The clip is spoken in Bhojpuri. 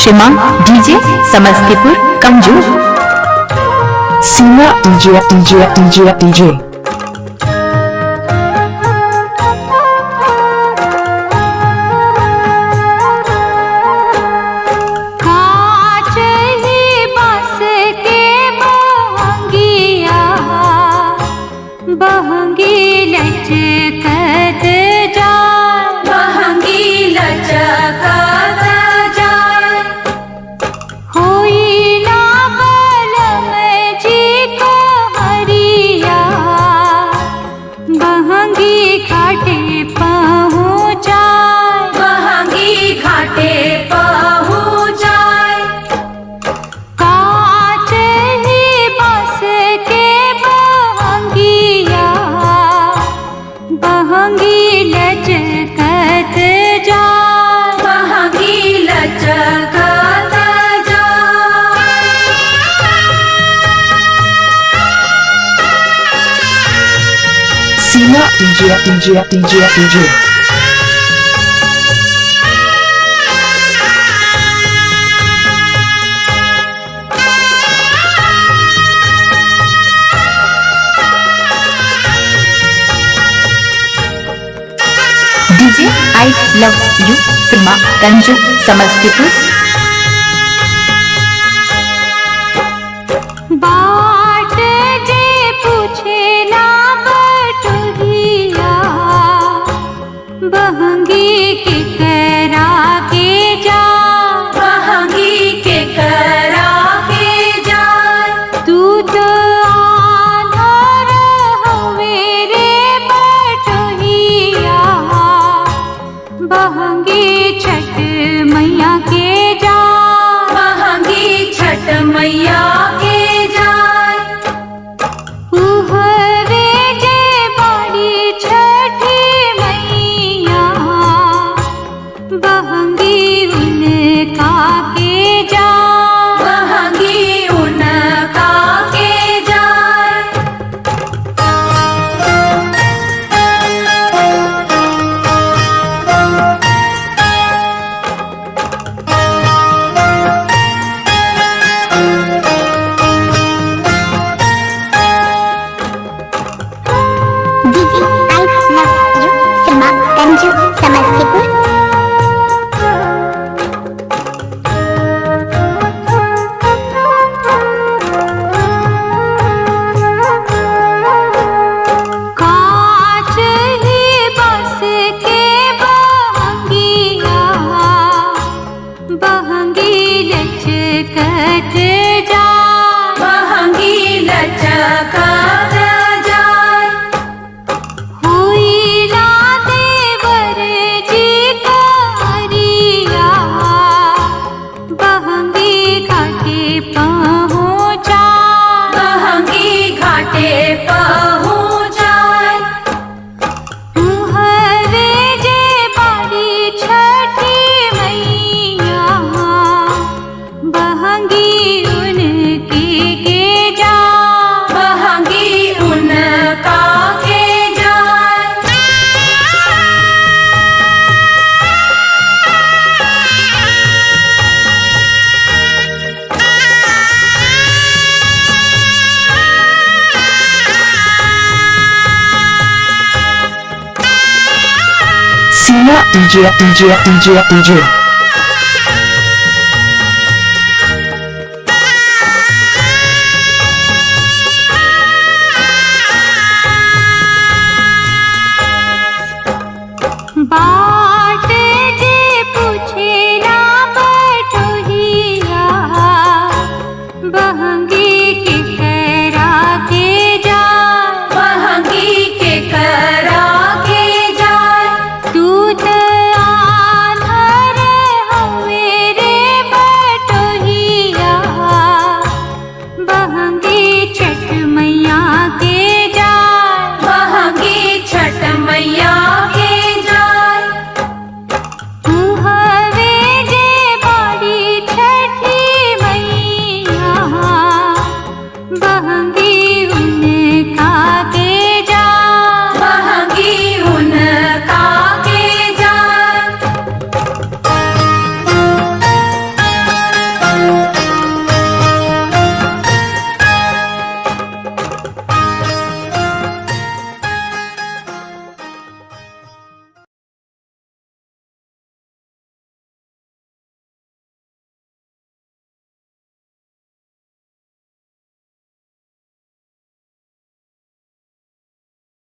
शिमा डीजे समस्तीपुर कमजोर। सीमा डीजे बहंगी लचकत जाए, बहंगी लचकत जाए, होई ना बलम जी को हरिया, बहंगी घाटे पहुँचाए, बहंगी घाटे पहुँचाए। कांच ही बस के बहंगी लचकत जाए, बहंगी लचकत जाए। Seema DJ DJ I love you Seema Kanju Samastipur. बाट जे पूछे ना बटुहिया, बहंगी के करा के जा, बहंगी के करा के जा। तू तो आधार हवे रे बटुहिया, बहंगी छठ मैया के जा, बहंगी छठ मैया के जा। उहवे जे बड़ी छठी मैया, बहंगी उनका के जा, बहंगी उनका के जा। DJ I love you Seema Kanju Samastipur. कांच ही बस के बहंगिया, बहंगी लचकत जा, बहंगी लचकत जाए। हुई ना देवर जी का हरिया, बहंगी घाटे पहुँचा, बहंगी घाटे पहुँचाए। उहवे जे बड़ी छठी मैया, बहंगी उनके के जा, बहंगी उनका के जा। सीमा डीजे